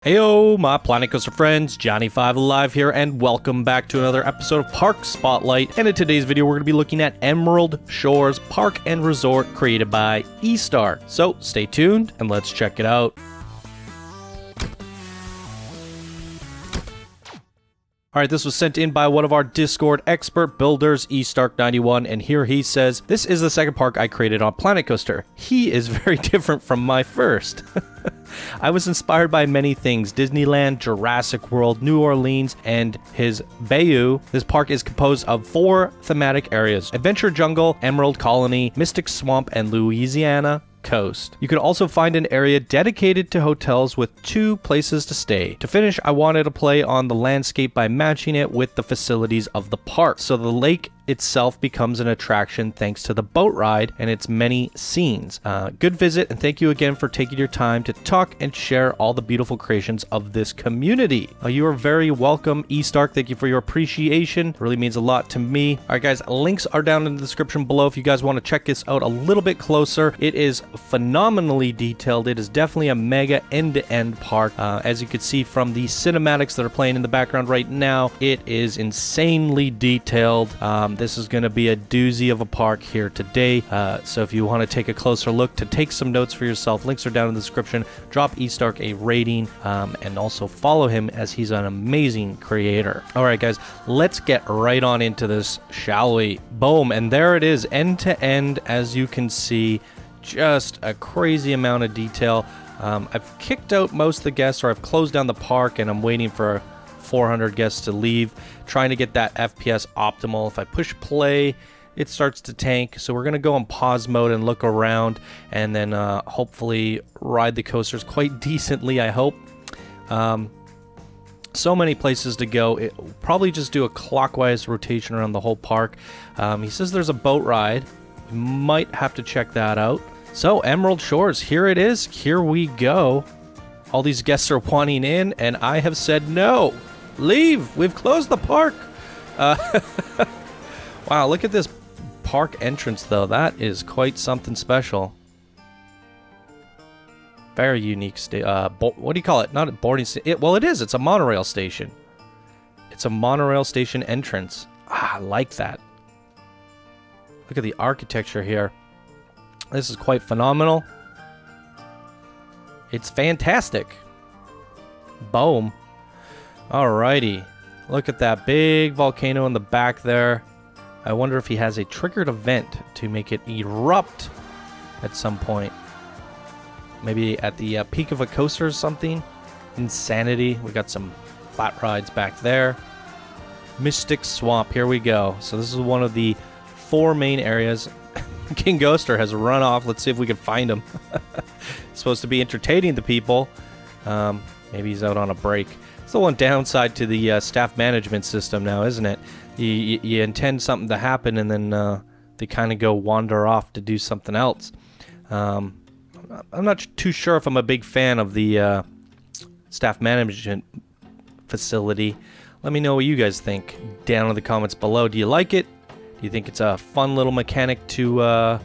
Heyo, my Planet Coaster friends, Johnny5 Alive here, and welcome back to another episode of Park Spotlight. And in today's video, we're going to be looking at Emerald Shores Park and Resort created by eStar. So stay tuned and let's check it out. Alright, this was sent in by one of our Discord expert builders, eStark91, and here he says, "This is the second park I created on Planet Coaster. He is very different from my first. I was inspired by many things: Disneyland, Jurassic World, New Orleans, and his Bayou. This park is composed of 4 thematic areas: Adventure Jungle, Emerald Colony, Mystic Swamp, and Louisiana Coast. You can also find an area dedicated to hotels with 2 places to stay. To finish, I wanted to play on the landscape by matching it with the facilities of the park, so the lake itself becomes an attraction thanks to the boat ride and its many scenes. Good visit, and thank you again for taking your time to talk and share all the beautiful creations of this community." You are very welcome, eStark. Thank you for your appreciation. It really means a lot to me. All right, guys, links are down in the description below if you guys want to check this out a little bit closer. It is phenomenally detailed. It is definitely a mega end-to-end park. As you can see from the cinematics that are playing in the background right now, it is insanely detailed. This is going to be a doozy of a park here today, so if you want to take a closer look, to take some notes for yourself, links are down in the description. Drop eStark a rating, and also follow him, as he's an amazing creator. Alright guys, let's get right on into this, shall we? Boom, and there it is, end to end, as you can see. Just a crazy amount of detail. I've kicked out most of the guests, or I've closed down the park, and I'm waiting for 400 guests to leave, trying to get that FPS optimal. If I push play, it starts to tank, so we're going to go in pause mode and look around, and then hopefully ride the coasters quite decently, I hope. So many places to go. Probably just do a clockwise rotation around the whole park. He says there's a boat ride. We might have to check that out. So Emerald Shores, here it is. Here we go. All these guests are wanting in, and I have said no. Leave! We've closed the park! Wow, look at this park entrance, though. That is quite something special. Very unique. What do you call it? Not a boarding station. Well, it is. It's a monorail station. It's a monorail station entrance. I like that. Look at the architecture here. This is quite phenomenal. It's fantastic. Boom. Alrighty. Look at that big volcano in the back there. I wonder if he has a triggered event to make it erupt at some point. Maybe at the peak of a coaster or something. Insanity. We got some flat rides back there. Mystic Swamp. Here we go. So this is one of the 4 main areas. King Ghoster has run off. Let's see if we can find him. Supposed to be entertaining the people. Maybe he's out on a break. It's the one downside to the staff management system now, isn't it? You intend something to happen, and then they kind of go wander off to do something else. I'm not too sure if I'm a big fan of the staff management facility. Let me know what you guys think down in the comments below. Do you like it? Do you think it's a fun little mechanic to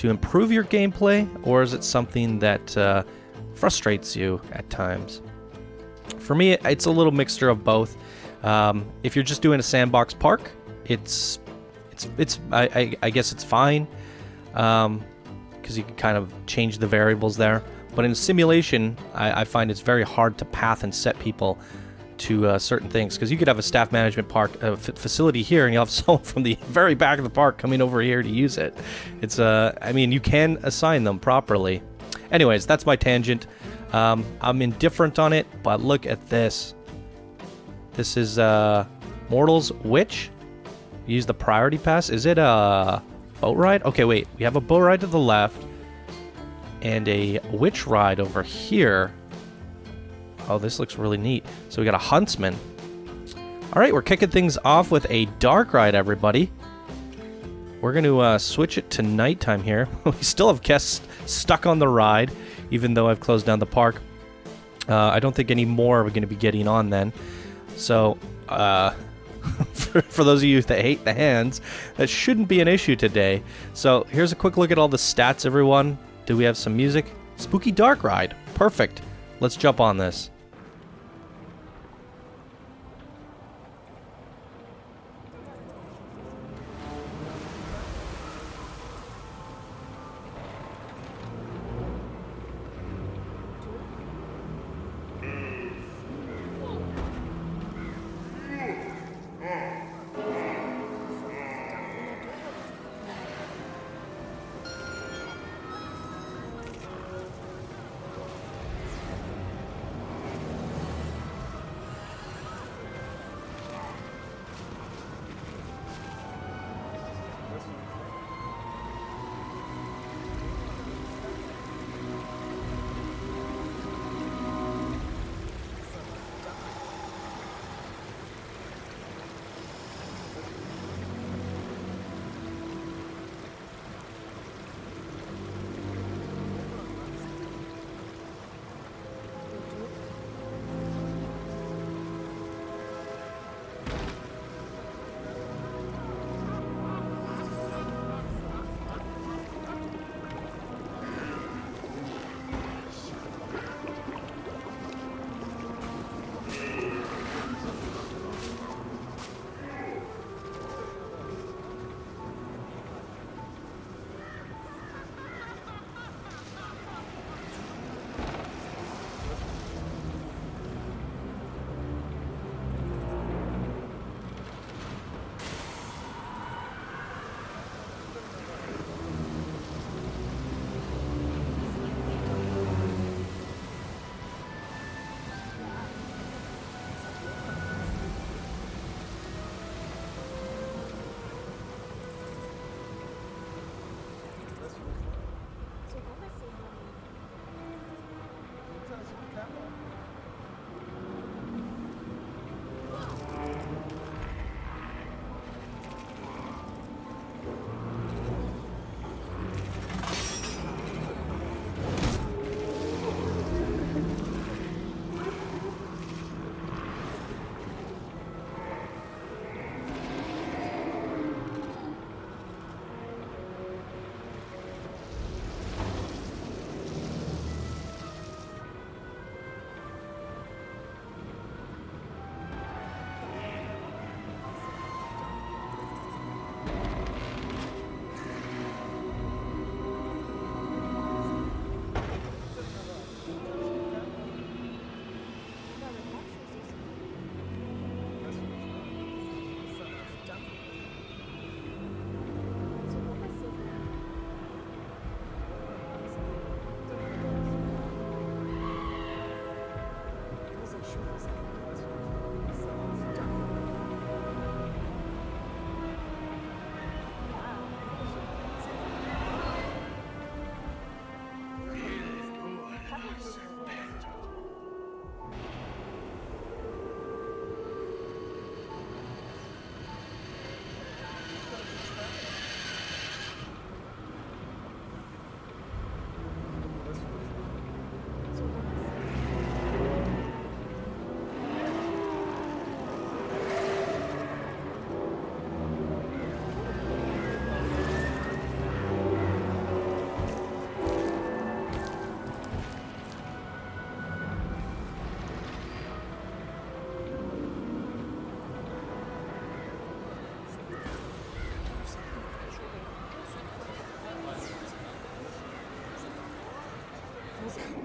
improve your gameplay, or is it something that frustrates you at times? For me, it's a little mixture of both. If you're just doing a sandbox park, I guess it's fine, because you can kind of change the variables there. But in simulation, I find it's very hard to path and set people to certain things, because you could have a staff management park facility here, and you'll have someone from the very back of the park coming over here to use it. It's I mean, you can assign them properly. Anyways, that's my tangent. I'm indifferent on it, but look at this. This is Mortal's Witch. Use the priority pass. Is it a boat ride? Okay, wait. We have a boat ride to the left and a witch ride over here. Oh, this looks really neat. So we got a huntsman. All right, we're kicking things off with a dark ride, everybody. We're going to switch it to nighttime here. We still have guests stuck on the ride, even though I've closed down the park. I don't think any more are going to be getting on then. So, for those of you that hate the hands, that shouldn't be an issue today. So, here's a quick look at all the stats, everyone. Do we have some music? Spooky Dark Ride. Perfect. Let's jump on this.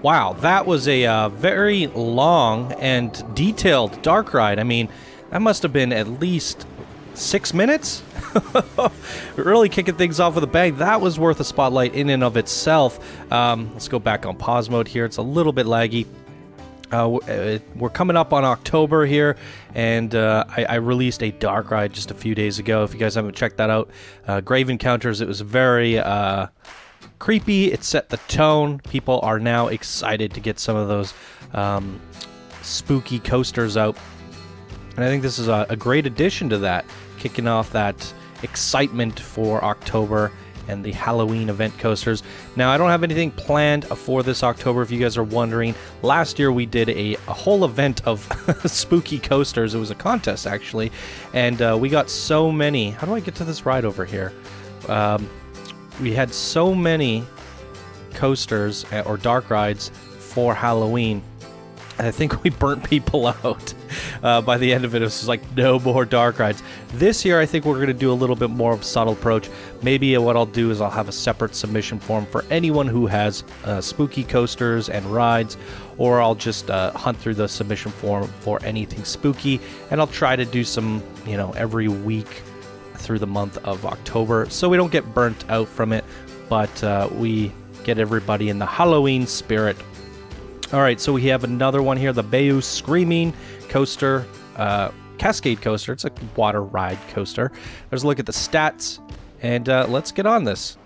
Wow, that was a very long and detailed dark ride. I mean, that must have been at least 6 minutes? Really kicking things off with a bang. That was worth a spotlight in and of itself. Let's go back on pause mode here. It's a little bit laggy. We're coming up on October here, and I released a dark ride just a few days ago. If you guys haven't checked that out, Grave Encounters, it was very creepy. It set the tone. People are now excited to get some of those spooky coasters out, and I think this is a great addition to that, kicking off that excitement for October and the Halloween event coasters. Now, I don't have anything planned for this October, if you guys are wondering. Last year we did a whole event of spooky coasters. It was a contest, actually, and we got so many. How do I get to this ride over here? We had so many coasters or dark rides for Halloween. I think we burnt people out by the end of it. It was just like, no more dark rides. This year, I think we're going to do a little bit more of a subtle approach. Maybe what I'll do is I'll have a separate submission form for anyone who has spooky coasters and rides, or I'll just hunt through the submission form for anything spooky, and I'll try to do some, you know, every week through the month of October, so we don't get burnt out from it, but we get everybody in the Halloween spirit. All right, so we have another one here, the Bayou Screaming Coaster, Cascade Coaster. It's a water ride coaster. Let's look at the stats, and let's get on this.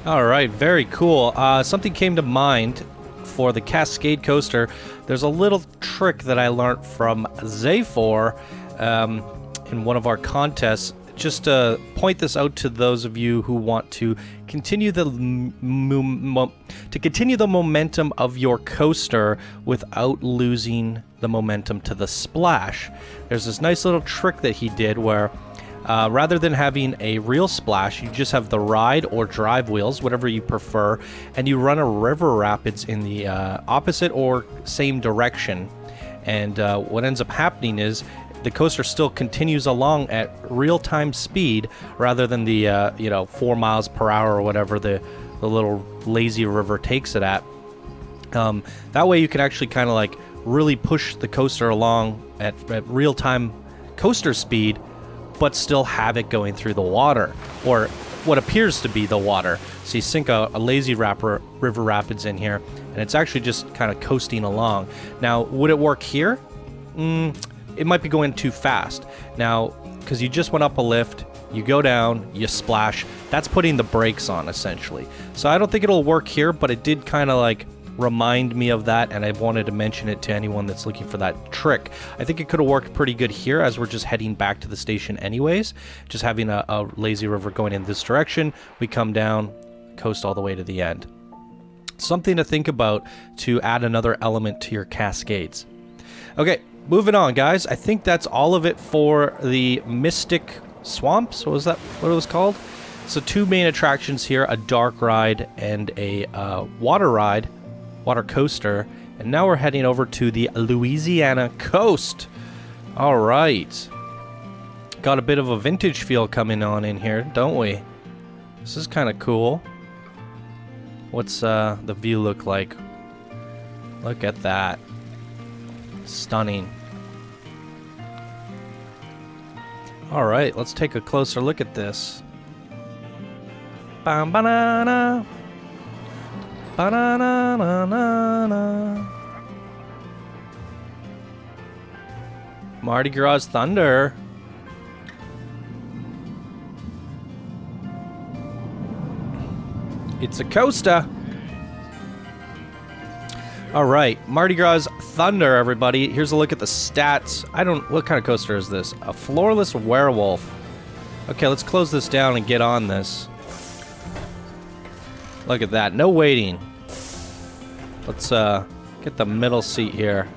All right, very cool. Something came to mind for the Cascade Coaster. There's a little trick that I learned from Zayfor in one of our contests. Just to point this out to those of you who want to continue the momentum of your coaster without losing the momentum to the splash. There's this nice little trick that he did where rather than having a real splash, you just have the ride or drive wheels, whatever you prefer, and you run a river rapids in the opposite or same direction. And what ends up happening is the coaster still continues along at real-time speed rather than the 4 miles per hour or whatever the little lazy river takes it at. That way you can actually kind of like really push the coaster along at real-time coaster speed, but still have it going through the water, or what appears to be the water. So you sink a lazy river rapids in here, and it's actually just kind of coasting along. Now, would it work here? It might be going too fast. Now, because you just went up a lift, you go down, you splash, that's putting the brakes on, essentially. So I don't think it'll work here, but it did kind of like remind me of that, and I wanted to mention it to anyone that's looking for that trick. I think it could have worked pretty good here as we're just heading back to the station anyways, just having a lazy river going in this direction. We come down, coast all the way to the end. Something to think about to add another element to your cascades. Okay, moving on, guys. I think that's all of it for the Mystic Swamps. What was that? What it was called? So 2 main attractions here, a dark ride and a water ride. Water coaster, and now we're heading over to the Louisiana Coast. All right. Got a bit of a vintage feel coming on in here, don't we? This is kind of cool. What's the view look like? Look at that. Stunning. All right, let's take a closer look at this. Ba-banana. Ba-na-na-na-na-na. Mardi Gras Thunder. It's a coaster. All right, Mardi Gras Thunder, everybody. Here's a look at the stats. What kind of coaster is this? A floorless werewolf. Okay, let's close this down and get on this. Look at that, no waiting. Let's get the middle seat here.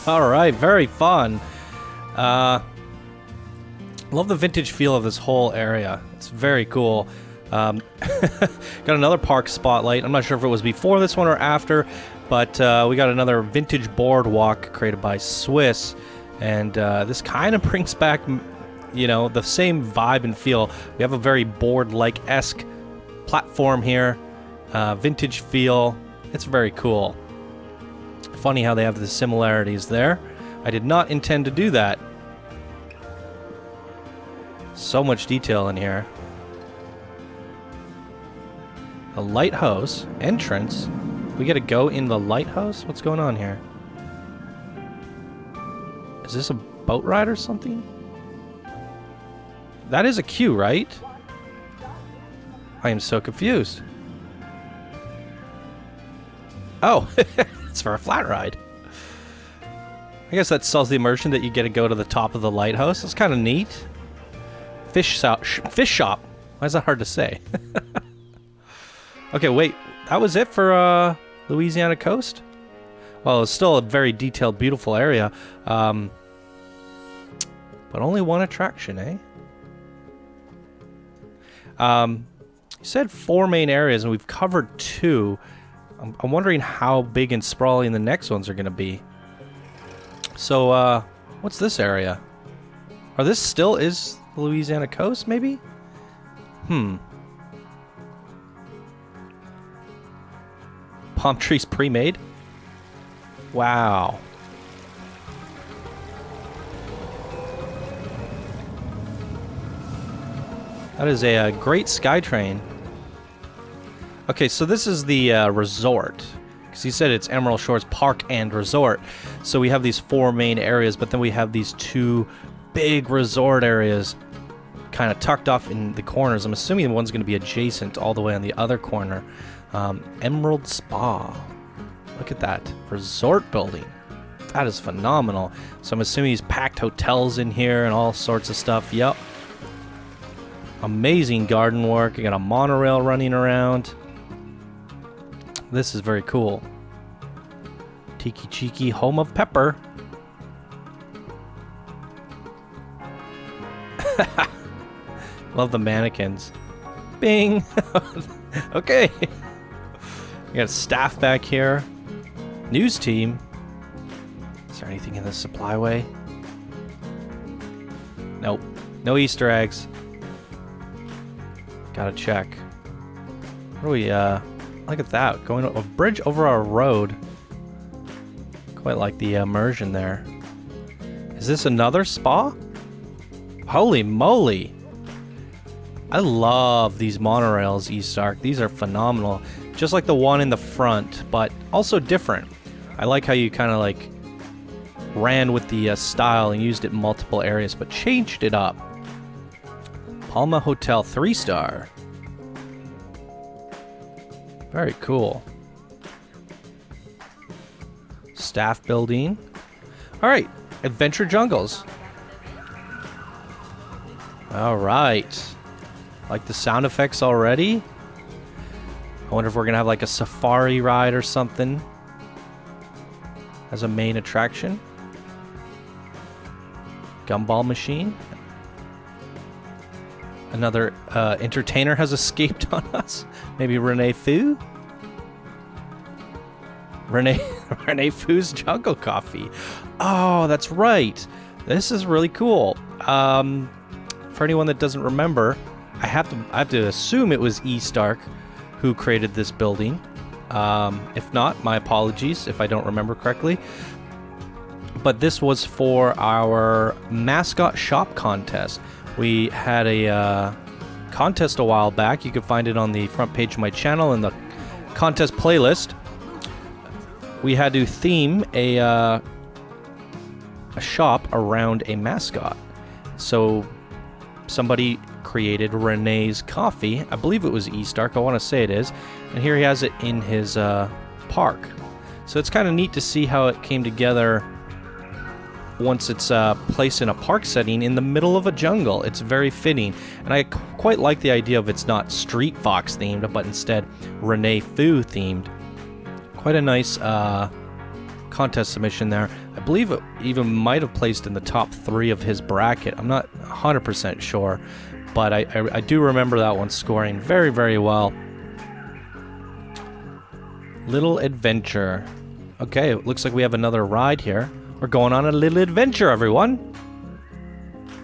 All right, very fun. Love the vintage feel of this whole area. It's very cool. Got another park spotlight. I'm not sure if it was before this one or after, but we got another vintage boardwalk created by Swiss, and this kind of brings back, you know, the same vibe and feel. We have a very board-like-esque platform here, vintage feel. It's very cool. Funny how they have the similarities there. I did not intend to do that. So much detail in here. The Lighthouse Entrance. We get to go in the lighthouse? What's going on here? Is this a boat ride or something? That is a queue, right? I am so confused. Oh, it's for a flat ride. I guess that sells the immersion that you get to go to the top of the lighthouse. It's kind of neat. Fish shop. Why is that hard to say? Okay, wait. That was it for Louisiana Coast? Well, it's still a very detailed, beautiful area. But only one attraction, eh? You said 4 main areas, and we've covered 2. I'm wondering how big and sprawling the next ones are going to be. So, what's this area? Or this still is the Louisiana Coast, maybe? Palm trees pre-made? Wow. That is a great SkyTrain. Okay, so this is the resort. Because he said it's Emerald Shores Park and Resort. So we have these 4 main areas, but then we have these 2 big resort areas kind of tucked off in the corners. I'm assuming the one's going to be adjacent all the way on the other corner. Emerald Spa. Look at that. Resort building. That is phenomenal. So I'm assuming he's packed hotels in here and all sorts of stuff. Yep. Amazing garden work. You got a monorail running around. This is very cool. Tiki Cheeky, home of Pepper. Love the mannequins. Bing! Okay. We got staff back here. News team. Is there anything in the supply way? Nope. No Easter eggs. Gotta check. What do we, look at that. Going a bridge over our road. Quite like the immersion there. Is this another spa? Holy moly! I love these monorails, East Ark. These are phenomenal. Just like the one in the front, but also different. I like how you kind of like ran with the style and used it in multiple areas, but changed it up. Palma Hotel 3-star. Very cool. Staff building. Alright, Adventure Jungles. Alright. Like the sound effects already. I wonder if we're gonna have like a safari ride or something as a main attraction. Gumball machine. Another entertainer has escaped on us. Maybe Renee Fu? Renee Fu's Jungle Coffee. Oh, that's right. This is really cool. For anyone that doesn't remember, I have to assume it was East Ark who created this building. If not, my apologies if I don't remember correctly. But this was for our mascot shop contest. We had a contest a while back. You can find it on the front page of my channel in the contest playlist. We had to theme a shop around a mascot. So somebody created Renee's Coffee. I believe it was East Ark. I want to say it is. And here he has it in his park. So it's kind of neat to see how it came together once it's placed in a park setting in the middle of a jungle. It's very fitting. And I quite like the idea of it's not Street Fox themed, but instead Renee Fu themed. Quite a nice contest submission there. I believe it even might have placed in the top 3 of his bracket. I'm not 100% sure, but I do remember that one scoring very, very well. Little Adventure. Okay, it looks like we have another ride here. We're going on a little adventure, everyone.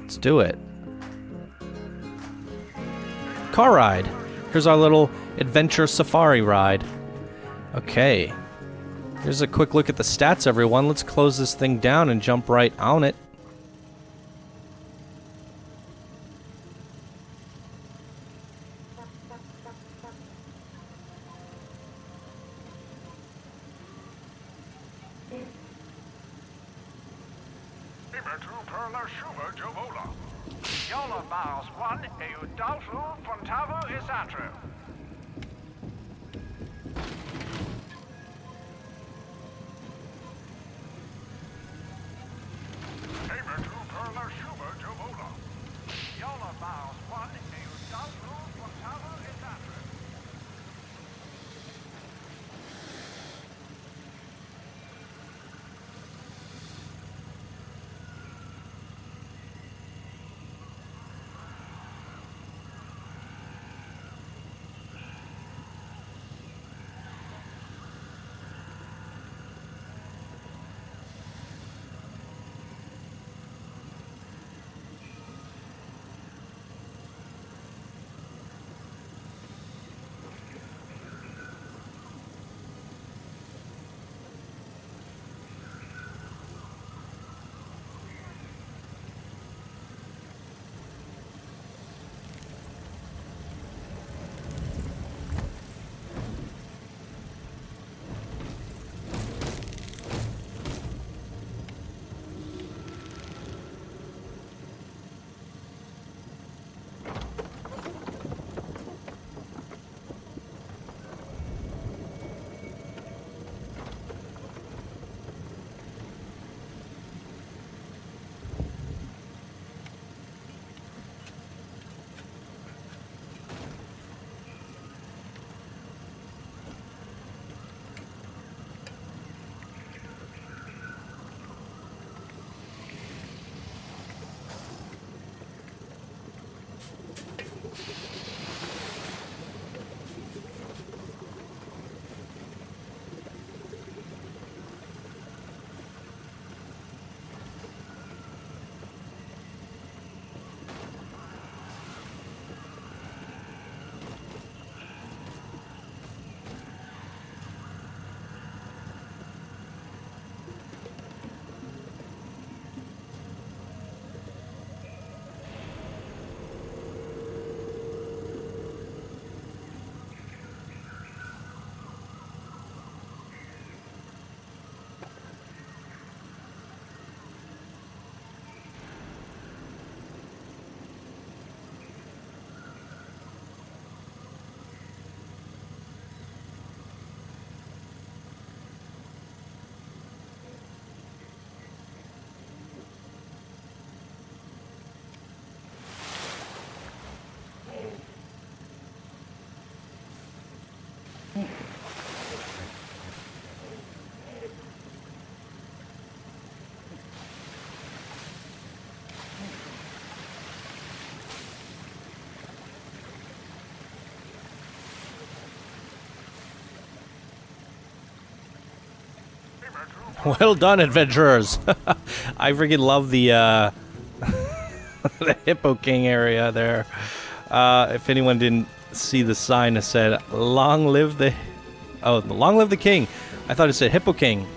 Let's do it. Car ride. Here's our little adventure safari ride. Okay. Here's a quick look at the stats, everyone. Let's close this thing down and jump right on it. Well done, adventurers. I freaking love the the Hippo King area there. If anyone didn't see the sign that said "Long live the," long live the king. I thought it said Hippo King.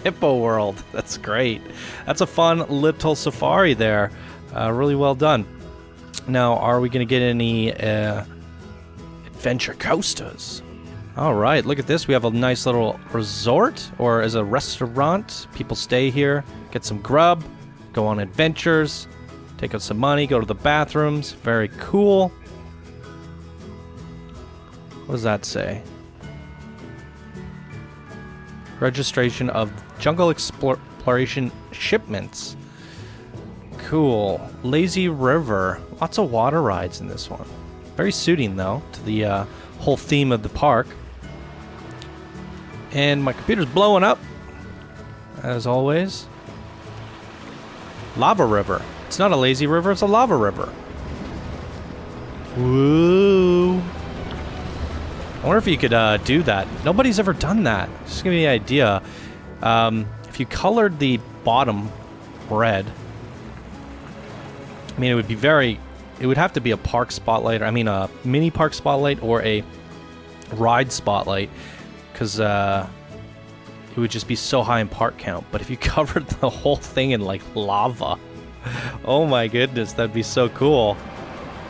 Hippo World. That's great. That's a fun little safari there. Really well done. Now, are we going to get any adventure coasters? All right, look at this. We have a nice little resort, or as a restaurant. People stay here, get some grub, go on adventures, take out some money, go to the bathrooms. Very cool. What does that say? Registration of jungle exploration shipments. Cool. Lazy river. Lots of water rides in this one. Very suiting, though, to the whole theme of the park. And my computer's blowing up, as always. Lava river. It's not a lazy river, it's a lava river. Woo! I wonder if you could do that. Nobody's ever done that. Just give me an idea. If you colored the bottom red, I mean, it would be it would have to be a park spotlight, I mean a mini park spotlight or a ride spotlight, because it would just be so high in park count. But if you covered the whole thing in like lava, oh my goodness, that'd be so cool.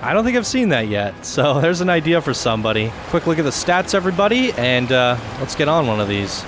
I don't think I've seen that yet, so there's an idea for somebody. Quick look at the stats, everybody, and let's get on one of these.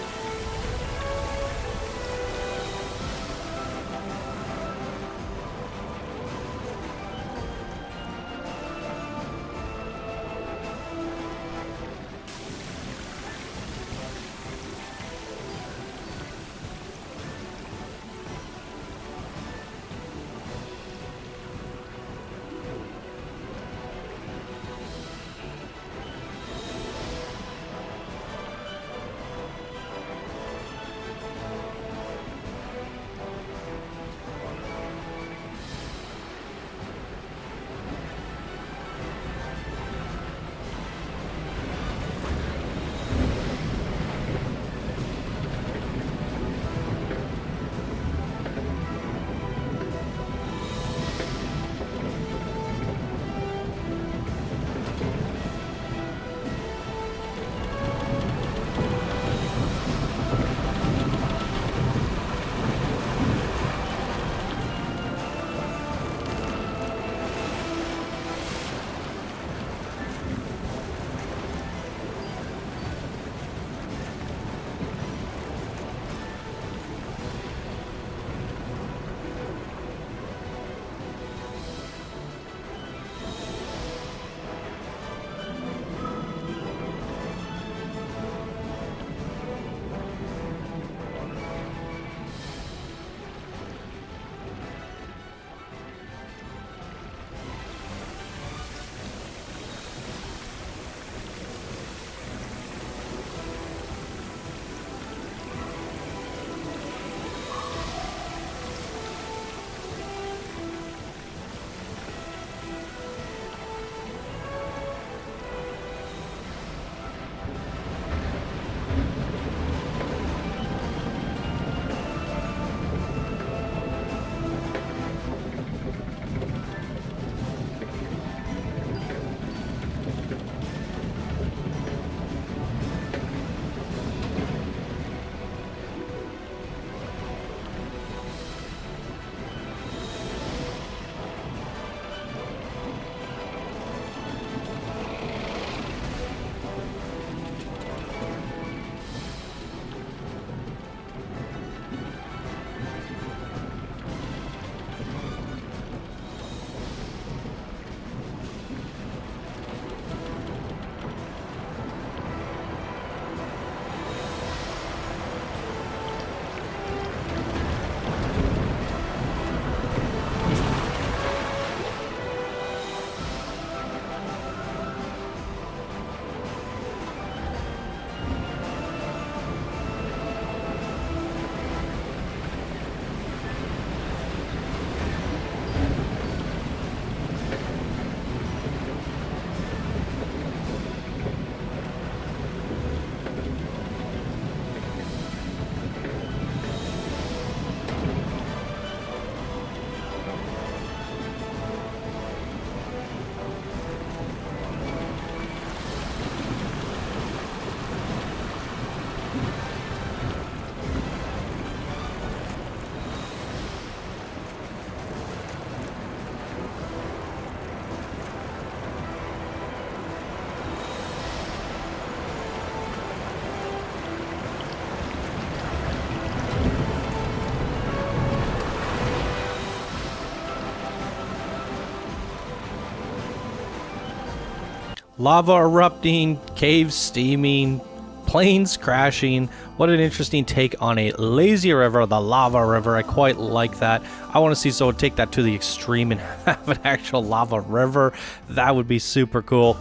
Lava erupting, caves steaming, planes crashing. What an interesting take on a lazy river, the lava river. I quite like that. I want to see someone take that to the extreme and have an actual lava river. That would be super cool.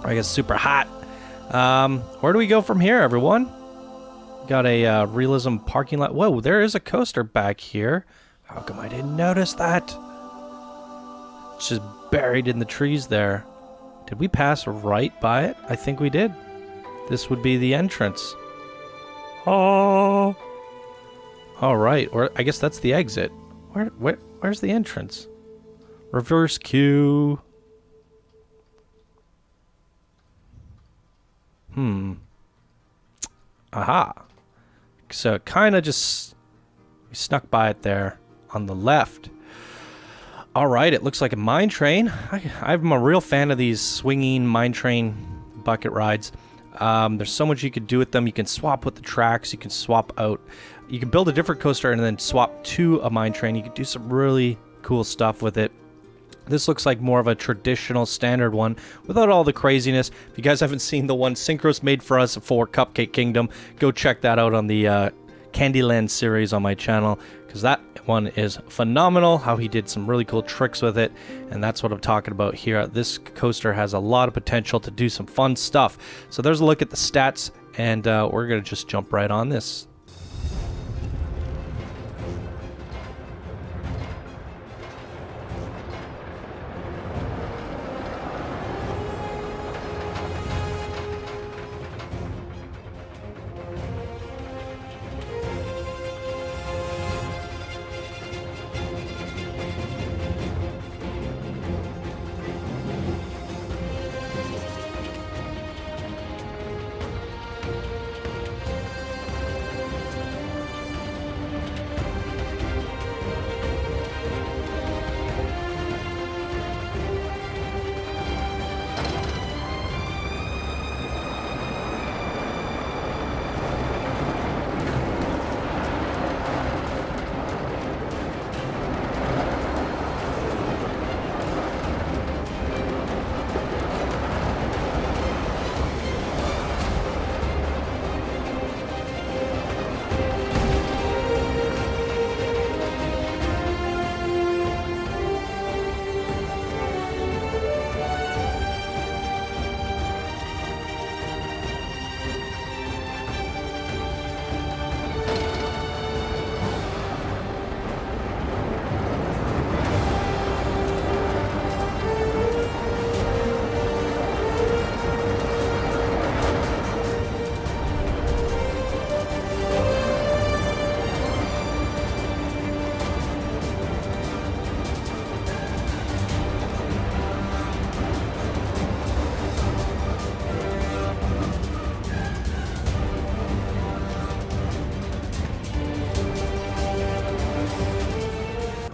I guess super hot. Where do we go from here, everyone? Got a realism parking lot. Whoa, there is a coaster back here. How come I didn't notice that? It's just buried in the trees there. Did we pass right by it? I think we did. This would be the entrance. Oh. All right. Or I guess that's the exit. Where's the entrance? Reverse queue. Aha. So it kind of just we snuck by it there on the left. All right, it looks like a mine train. I'm a real fan of these swinging mine train bucket rides. There's so much you could do with them. You can swap with the tracks. You can swap out. You can build a different coaster and then swap to a mine train. You can do some really cool stuff with it. This looks like more of a traditional standard one without all the craziness. If you guys haven't seen the one Synchros made for us for Cupcake Kingdom, go check that out on the Candyland series on my channel, because that one is phenomenal, how he did some really cool tricks with it, and that's what I'm talking about here. This coaster has a lot of potential to do some fun stuff. So there's a look at the stats, and we're going to just jump right on this.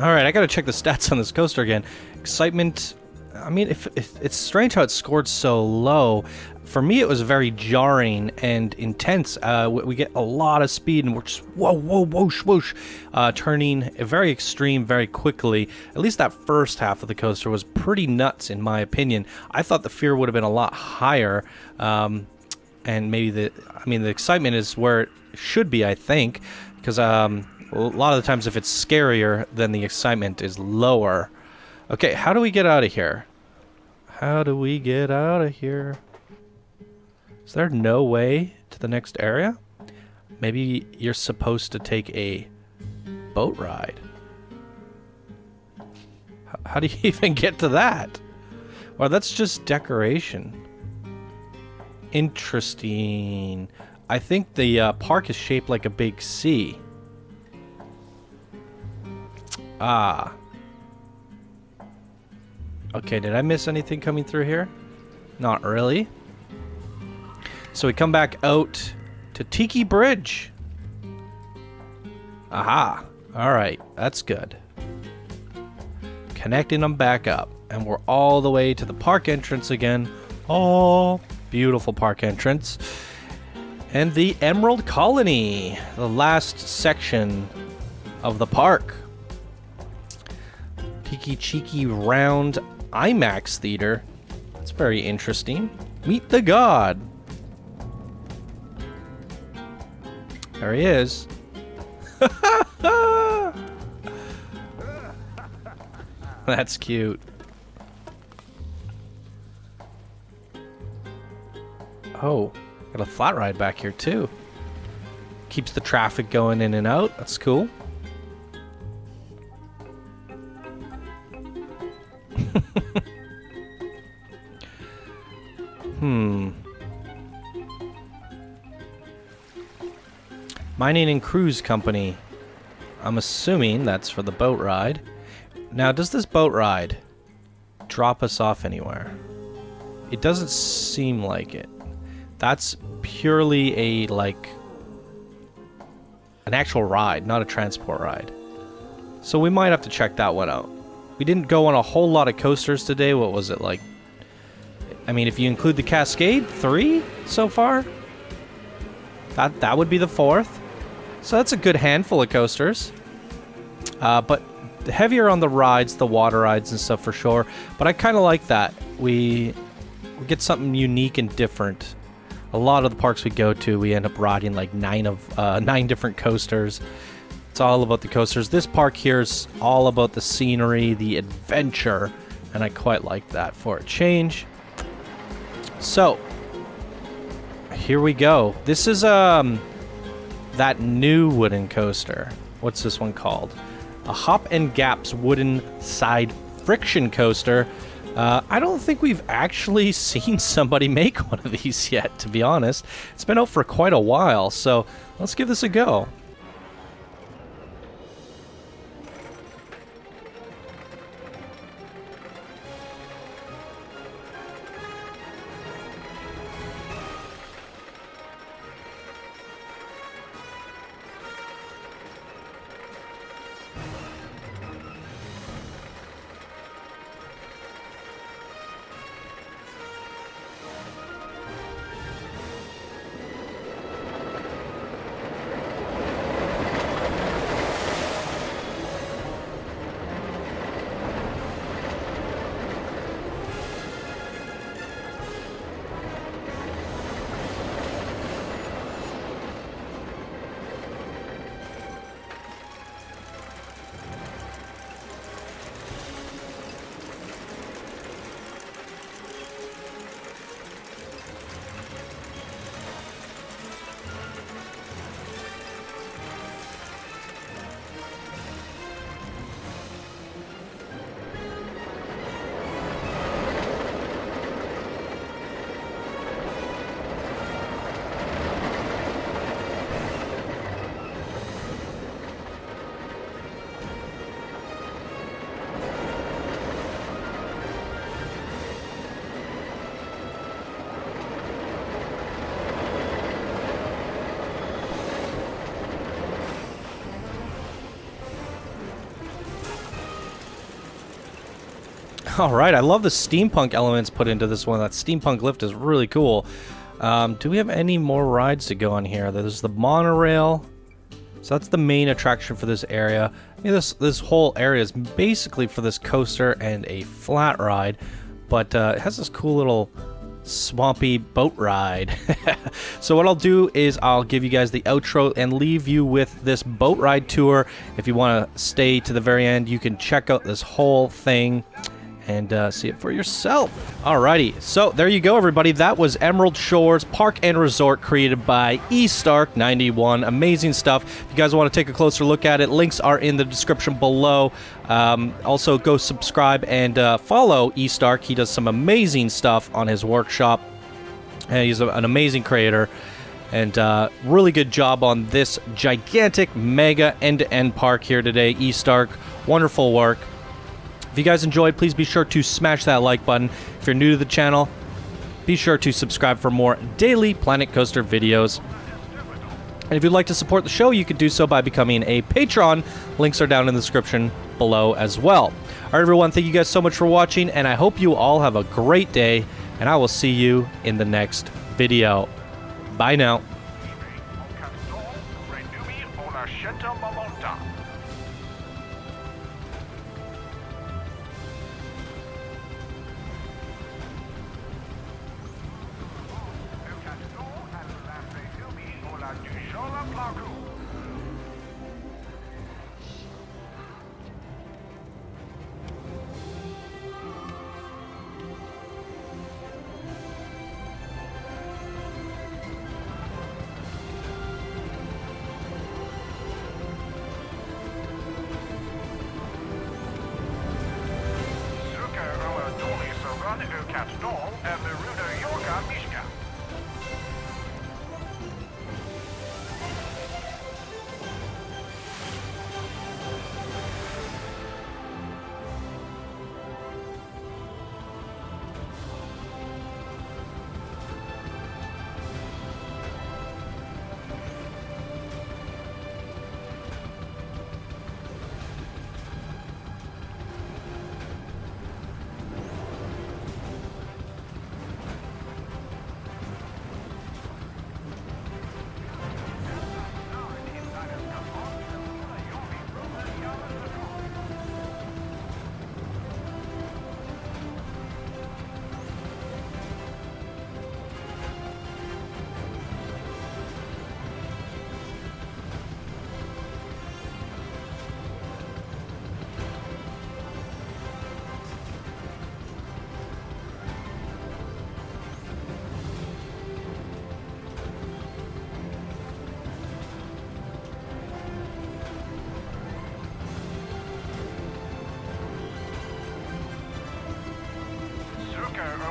Alright, I gotta check the stats on this coaster again. Excitement, I mean, if it's strange how it scored so low. For me, it was very jarring and intense. We get a lot of speed, and we're just whoa, whoa, whoosh, whoosh, turning very extreme very quickly. At least that first half of the coaster was pretty nuts, in my opinion. I thought the fear would have been a lot higher, and maybe the excitement is where it should be, I think, because a lot of the times if it's scarier, then the excitement is lower. Okay, how do we get out of here? How do we get out of here? Is there no way to the next area? Maybe you're supposed to take a boat ride. How do you even get to that? Well, that's just decoration. Interesting. I think the park is shaped like a big C. Ah. Okay, did I miss anything coming through here? Not really. So we come back out to Tiki Bridge. Aha. Alright, that's good. Connecting them back up. And we're all the way to the park entrance again. Oh, beautiful park entrance. And the Emerald Colony. The last section of the park. Tiki Cheeky Round IMAX Theater. That's very interesting. Meet the god. There he is. That's cute. Oh, got a flat ride back here too. Keeps the traffic going in and out. That's cool. Mining and Cruise Company. I'm assuming that's for the boat ride. Now, does this boat ride drop us off anywhere? It doesn't seem like it. That's purely an actual ride, not a transport ride. So we might have to check that one out. We didn't go on a whole lot of coasters today. What was it like? I mean, if you include the Cascade, 3 so far? That would be the 4th. So that's a good handful of coasters. But heavier on the rides, the water rides and stuff for sure. But I kind of like that. We get something unique and different. A lot of the parks we go to, we end up riding like 9 different coasters. It's all about the coasters. This park here is all about the scenery, the adventure, and I quite like that for a change. So, here we go. This is that new wooden coaster. What's this one called? A Hop and Gaps wooden side friction coaster. I don't think we've actually seen somebody make one of these yet, to be honest. It's been out for quite a while, so let's give this a go. Alright, I love the steampunk elements put into this one. That steampunk lift is really cool. Do we have any more rides to go on here? There's the monorail. So that's the main attraction for this area. I mean, this whole area is basically for this coaster and a flat ride. But it has this cool little swampy boat ride. So what I'll do is I'll give you guys the outro and leave you with this boat ride tour. If you want to stay to the very end, you can check out this whole thing and see it for yourself. Alrighty, so there you go, everybody. That was Emerald Shores Park and Resort, created by eStark91. Amazing stuff. If you guys want to take a closer look at it, links are in the description below. Also, go subscribe and follow eStark. He does some amazing stuff on his workshop, and he's an amazing creator. And really good job on this gigantic, mega end-to-end park here today. eStark, wonderful work. If you guys enjoyed, please be sure to smash that like button. If you're new to the channel, be sure to subscribe for more daily Planet Coaster videos. And if you'd like to support the show, you can do so by becoming a patron. Links are down in the description below as well. All right, everyone, thank you guys so much for watching, and I hope you all have a great day, and I will see you in the next video. Bye now. ökat stål över Ruder Yorka Miska.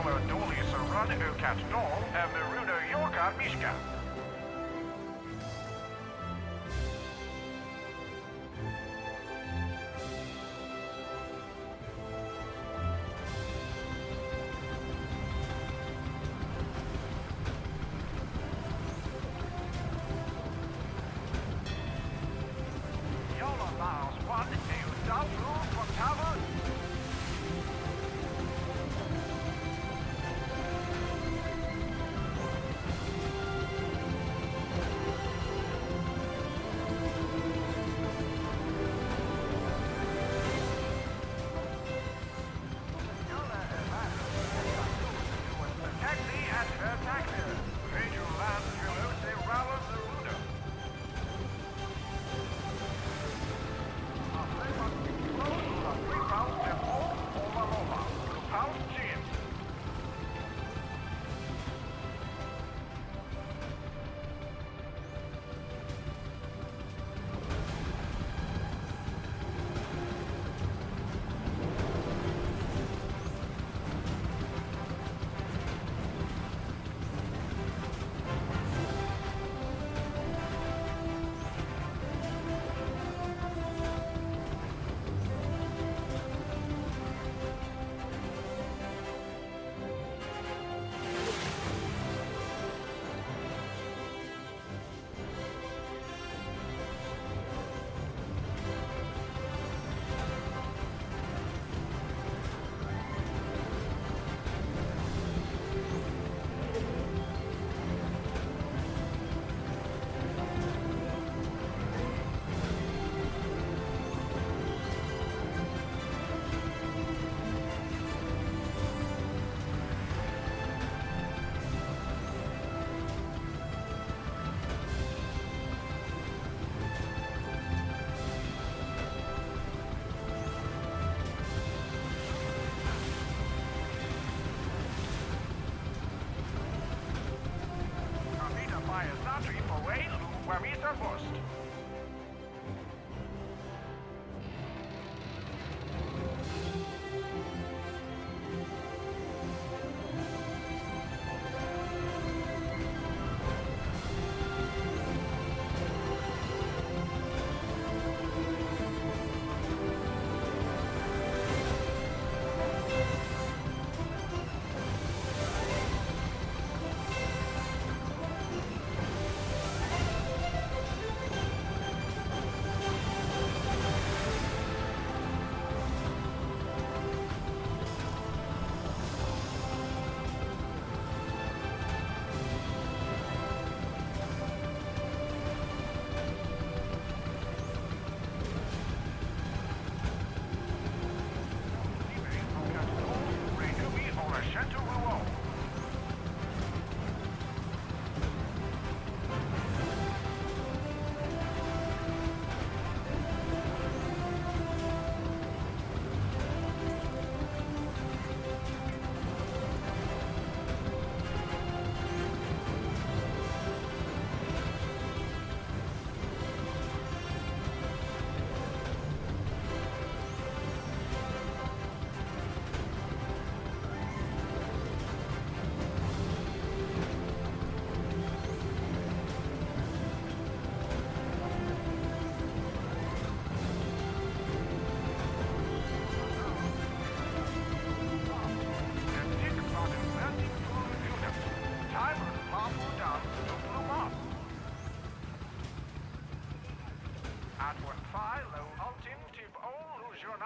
Över dålig så run ökat stål över Ruder Yorka Miska. Yellow miles 1 to Doubtful for Tavern.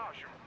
caution.